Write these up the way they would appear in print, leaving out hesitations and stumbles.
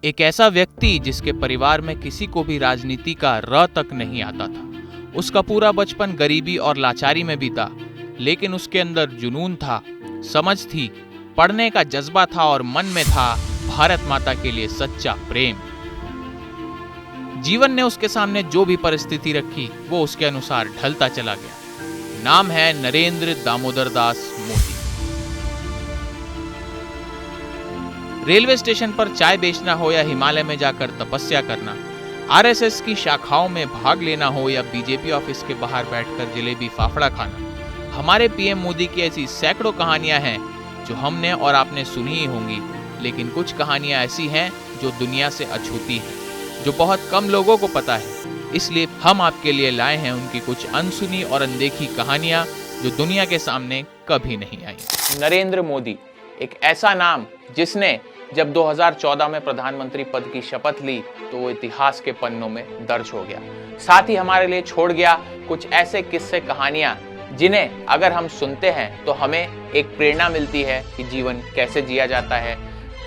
एक ऐसा व्यक्ति जिसके परिवार में किसी को भी राजनीति का र तक नहीं आता था। उसका पूरा बचपन गरीबी और लाचारी में बीता, लेकिन उसके अंदर जुनून था, समझ थी, पढ़ने का जज्बा था और मन में था भारत माता के लिए सच्चा प्रेम। जीवन ने उसके सामने जो भी परिस्थिति रखी वो उसके अनुसार ढलता चला गया। नाम है नरेंद्र दामोदर दास मोदी। रेलवे स्टेशन पर चाय बेचना हो या हिमालय में जाकर तपस्या करना, आरएसएस की शाखाओं में भाग लेना हो या बीजेपी ऑफिस के बाहर बैठकर जलेबी फाफड़ा खाना, हमारे पीएम मोदी की ऐसी सैकड़ों कहानियां हैं जो हमने और आपने सुनी ही होंगी। लेकिन कुछ कहानियां ऐसी हैं जो दुनिया से अछूती हैं, जो बहुत कम लोगों को पता है। इसलिए हम आपके लिए लाए हैं उनकी कुछ अनसुनी और अनदेखी कहानियां जो दुनिया के सामने कभी नहीं आई। नरेंद्र मोदी, एक ऐसा नाम जिसने जब 2014 में प्रधानमंत्री पद की शपथ ली तो वो इतिहास के पन्नों में दर्ज हो गया। साथ ही हमारे लिए छोड़ गया कुछ ऐसे किस्से कहानियां जिन्हें अगर हम सुनते हैं तो हमें एक प्रेरणा मिलती है कि जीवन कैसे जिया जाता है,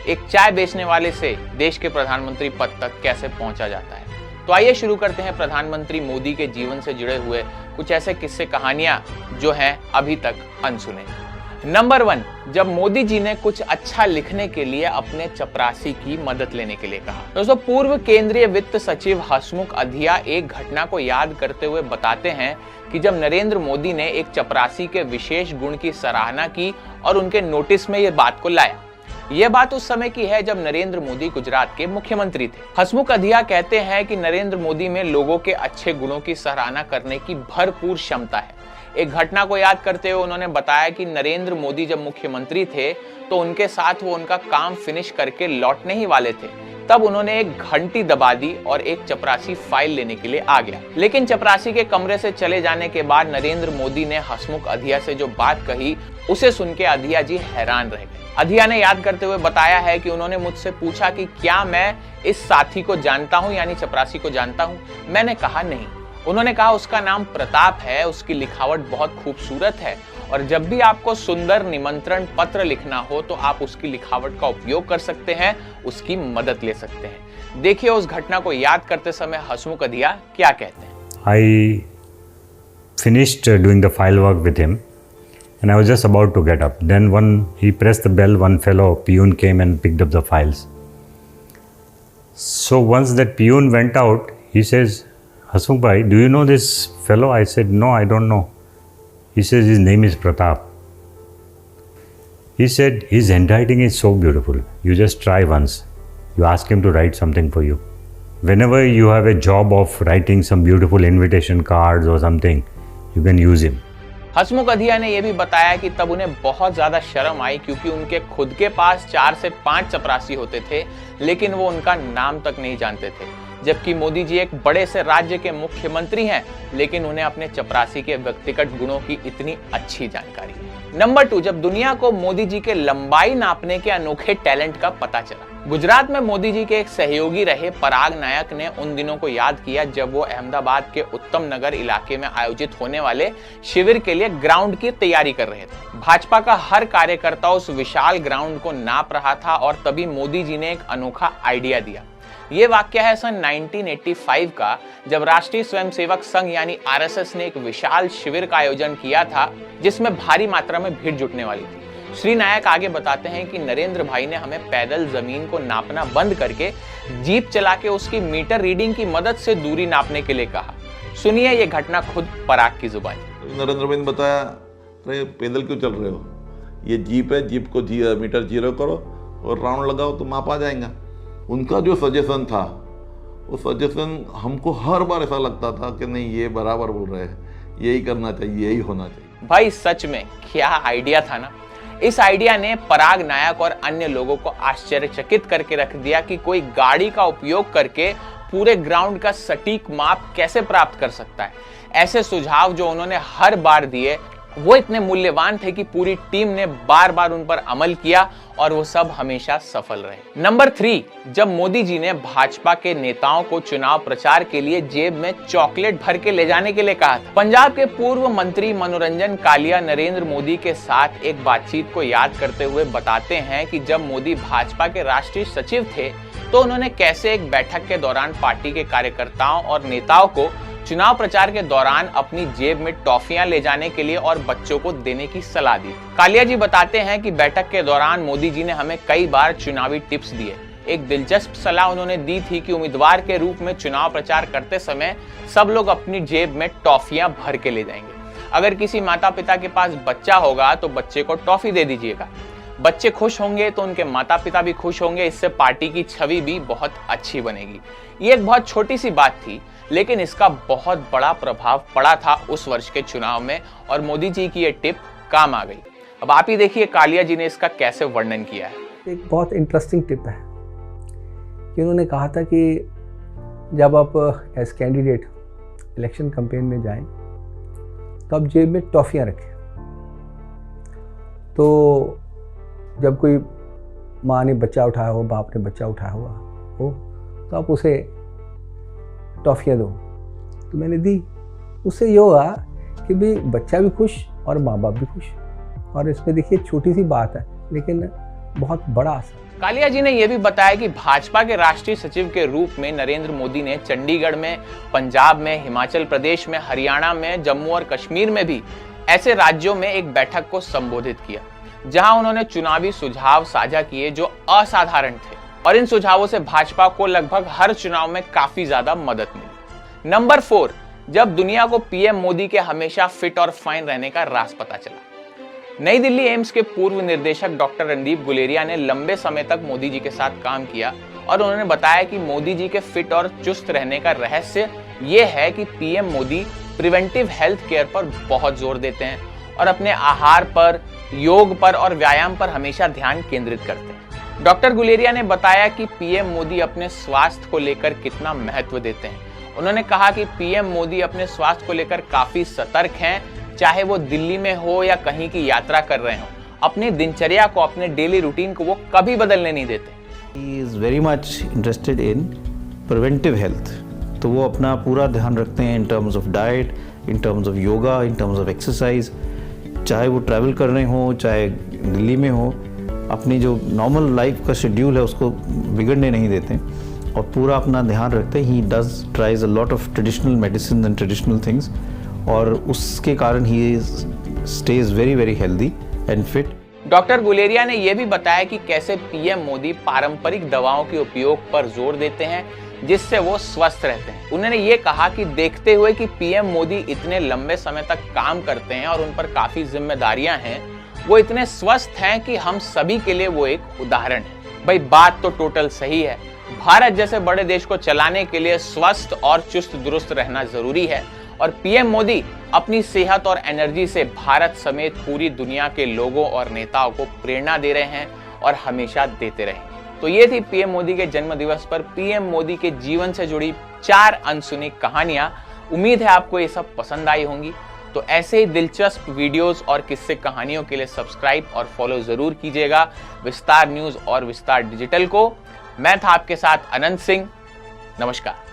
एक चाय बेचने वाले से देश के प्रधानमंत्री पद तक कैसे पहुंचा जाता है। तो आइए शुरू करते हैं प्रधानमंत्री मोदी के जीवन से जुड़े हुए कुछ ऐसे किस्से कहानियां जो हैं अभी तक अनसुने। नंबर 1, जब मोदी जी ने कुछ अच्छा लिखने के लिए अपने चपरासी की मदद लेने के लिए कहा। दोस्तों, पूर्व केंद्रीय वित्त सचिव हसमुख अधिया एक घटना को याद करते हुए बताते हैं कि जब नरेंद्र मोदी ने एक चपरासी के विशेष गुण की सराहना की और उनके नोटिस में ये बात को लाया। यह बात उस समय की है जब नरेंद्र मोदी गुजरात के मुख्यमंत्री थे। हसमुख अधिया कहते हैं कि नरेंद्र मोदी में लोगों के अच्छे गुणों की सराहना करने की भरपूर क्षमता है। एक घटना को याद करते हुए उन्होंने बताया कि नरेंद्र मोदी जब मुख्यमंत्री थे तो उनके साथ वो उनका काम फिनिश करके लौटने ही वाले थे। तब उन्होंने एक घंटी दबा दी और एक चपरासी फाइल लेने के लिए आ गया। लेकिन चपरासी के कमरे से चले जाने के बाद नरेंद्र मोदी ने हसमुख अधिया से जो बात कही उसे सुन के अधिया जी हैरान रह गए। अधिया ने याद करते हुए बताया है कि उन्होंने मुझसे पूछा कि क्या मैं इस साथी को जानता हूं, यानी चपरासी को जानता हूं। मैंने कहा नहीं। उन्होंने कहा उसका नाम प्रताप है, उसकी लिखावट बहुत खूबसूरत है और जब भी आपको सुंदर निमंत्रण पत्र लिखना हो तो आप उसकी लिखावट का उपयोग कर सकते हैं, उसकी मदद ले सकते हैं। देखिए उस घटना को याद करते समय हसमुख अधिया क्या कहते हैं। I finished doing the file work with him and I was just about to get up. Then when he pressed the bell, one fellow peon came and picked up the files. So once that peon went out, he says, Hasmukh bhai, do you know this fellow? I said, no, I don't know. He says, his name is Pratap. He said, his handwriting is so beautiful. You just try once. You ask him to write something for you. Whenever you have a job of writing some beautiful invitation cards or something, you can use him. हसमुख अधिया ने यह भी बताया कि तब उन्हें बहुत ज्यादा शर्म आई क्योंकि उनके खुद के पास 4 से 5 चपरासी होते थे, लेकिन वो उनका नाम तक नहीं जानते थे। जबकि मोदी जी एक बड़े से राज्य के मुख्यमंत्री हैं, लेकिन उन्हें अपने चपरासी के व्यक्तिगत गुणों की इतनी अच्छी जानकारी है। नंबर 2, जब दुनिया को मोदी जी के लंबाई नापने के अनोखे टैलेंट का पता चला। गुजरात में मोदी जी के एक सहयोगी रहे पराग नायक ने उन दिनों को याद किया जब वो अहमदाबाद के उत्तम नगर इलाके में आयोजित होने वाले शिविर के लिए ग्राउंड की तैयारी कर रहे थे। भाजपा का हर कार्यकर्ता उस विशाल ग्राउंड को नाप रहा था और तभी मोदी जी ने एक अनोखा आइडिया दिया। ये वाक्य है सन 1985 का, जब राष्ट्रीय स्वयंसेवक संघ यानी आरएसएस ने एक विशाल शिविर का आयोजन किया था जिसमें भारी मात्रा में भीड़ जुटने वाली थी। श्री नायक आगे बताते हैं कि नरेंद्र भाई ने हमें पैदल जमीन को नापना बंद करके जीप चला के उसकी मीटर रीडिंग की मदद से दूरी नापने के लिए कहा। सुनिए ये घटना खुद पराग की जुबानी। नरेंद्र भाई ने बताया, अरे पैदल क्यों चल रहे हो, ये जीप है, जीप को मीटर 0 करो और राउंड लगाओ तो मापा जाएगा। उनका जो सजेशन था वो सजेशन हमको हर बार ऐसा लगता था कि नहीं ये बराबर बोल रहे हैं, यही करना चाहिए, यही होना चाहिए। भाई सच में क्या आइडिया था ना। इस आइडिया ने पराग नायक और अन्य लोगों को आश्चर्यचकित करके रख दिया कि कोई गाड़ी का उपयोग करके पूरे ग्राउंड का सटीक माप कैसे प्राप्त कर सकता है। ऐसे सुझाव जो उन्होंने हर बार दिए वो इतने मूल्यवान थे कि पूरी टीम ने बार बार उन पर अमल किया और वो सब हमेशा सफल रहे। नंबर 3, जब मोदी जी ने भाजपा के नेताओं को चुनाव प्रचार के लिए जेब में चॉकलेट भर के ले जाने के लिए कहा था। पंजाब के पूर्व मंत्री मनोरंजन कालिया नरेंद्र मोदी के साथ एक बातचीत को याद करते हुए बताते हैं कि जब मोदी भाजपा के राष्ट्रीय सचिव थे तो उन्होंने कैसे एक बैठक के दौरान पार्टी के कार्यकर्ताओं और नेताओं को चुनाव प्रचार के दौरान अपनी जेब में टॉफियां ले जाने के लिए और बच्चों को देने की सलाह दी। कालिया जी बताते हैं कि बैठक के दौरान मोदी जी ने हमें कई बार चुनावी टिप्स दिए। एक दिलचस्प सलाह उन्होंने दी थी कि उम्मीदवार के रूप में चुनाव प्रचार करते समय सब लोग अपनी जेब में टॉफियां भर के ले जाएंगे। अगर किसी माता पिता के पास बच्चा होगा तो बच्चे को टॉफी दे दीजिएगा। बच्चे खुश होंगे तो उनके माता पिता भी खुश होंगे, इससे पार्टी की छवि भी बहुत अच्छी बनेगी। ये एक बहुत छोटी सी बात थी, लेकिन इसका बहुत बड़ा प्रभाव पड़ा था उस वर्ष के चुनाव में और मोदी जी की ये टिप काम आ गई। अब आप ही देखिए कालिया जी ने इसका कैसे वर्णन किया है। एक बहुत इंटरेस्टिंग टिप है कि उन्होंने कहा था कि जब आप एज कैंडिडेट इलेक्शन कैंपेन में जाएं तो आप जेब में टॉफियां रखें। तो जब कोई माँ ने बच्चा उठाया हो, बाप ने बच्चा उठाया हुआ हो, तो आप उसे टॉफियाँ दो। तो मैंने दी। उससे ये हुआ कि भी बच्चा भी खुश और माँ बाप भी खुश। और इसमें देखिए छोटी सी बात है लेकिन बहुत बड़ा असर। कालिया जी ने यह भी बताया कि भाजपा के राष्ट्रीय सचिव के रूप में नरेंद्र मोदी ने चंडीगढ़ में, पंजाब में, हिमाचल प्रदेश में, हरियाणा में, जम्मू और कश्मीर में भी ऐसे राज्यों में एक बैठक को संबोधित किया जहां उन्होंने चुनावी सुझाव साझा किए जो असाधारण थे और इन सुझावों से भाजपा को लगभग हर चुनाव में काफी ज्यादा मदद मिली। नंबर 4, जब दुनिया को पीएम मोदी के हमेशा फिट और फाइन रहने का राज पता चला। नई दिल्ली एम्स के पूर्व निर्देशक डॉक्टर रणदीप गुलेरिया ने लंबे समय तक मोदी जी के साथ काम किया और उन्होंने बताया कि मोदी जी के फिट और चुस्त रहने का रहस्य ये है कि PM Modi preventive health care पर बहुत जोर देते हैं और अपने आहार पर, योग पर और व्यायाम पर हमेशा ध्यान केंद्रित करते हैं। डॉक्टर गुलेरिया ने बताया कि पीएम मोदी अपने स्वास्थ्य को लेकर कितना महत्व देते हैं। उन्होंने कहा कि पीएम मोदी अपने स्वास्थ्य को लेकर काफी सतर्क हैं, चाहे वो दिल्ली में हो या कहीं की यात्रा कर रहे हो। अपनी दिनचर्या को, अपने डेली रूटीन को वो कभी बदलने नहीं देते। He is very much interested in preventive health. तो वो अपना पूरा ध्यान रखते हैं in terms of diet, in terms of yoga, in terms of exercise। चाहे वो ट्रैवल कर रहे हो, चाहे दिल्ली में हो, अपनी जो नॉर्मल लाइफ का शेड्यूल है उसको बिगड़ने नहीं देते और पूरा अपना ध्यान रखते हैं। He does tries a lot of traditional medicine and traditional things और उसके कारण ही stays very very healthy and fit. Doctor Guleria ने यह भी बताया कि कैसे पीएम मोदी पारंपरिक दवाओं के उपयोग पर जोर देते हैं जिससे वो स्वस्थ रहते हैं। उन्होंने ये कहा कि देखते हुए कि पीएम मोदी इतने लंबे समय तक काम करते हैं और उन पर काफी जिम्मेदारियां हैं, वो इतने स्वस्थ हैं कि हम सभी के लिए वो एक उदाहरण है। भाई बात तो टोटल सही है। भारत जैसे बड़े देश को चलाने के लिए स्वस्थ और चुस्त दुरुस्त रहना जरूरी है और पीएम मोदी अपनी सेहत और एनर्जी से भारत समेत पूरी दुनिया के लोगों और नेताओं को प्रेरणा दे रहे हैं और हमेशा देते रहेंगे। तो ये थी पीएम मोदी के जन्म दिवस पर पीएम मोदी के जीवन से जुड़ी 4 अनसुनी कहानियां। उम्मीद है आपको ये सब पसंद आई होंगी। तो ऐसे ही दिलचस्प वीडियोस और किस्से कहानियों के लिए सब्सक्राइब और फॉलो जरूर कीजिएगा विस्तार न्यूज और विस्तार डिजिटल को। मैं था आपके साथ अनंत सिंह। नमस्कार।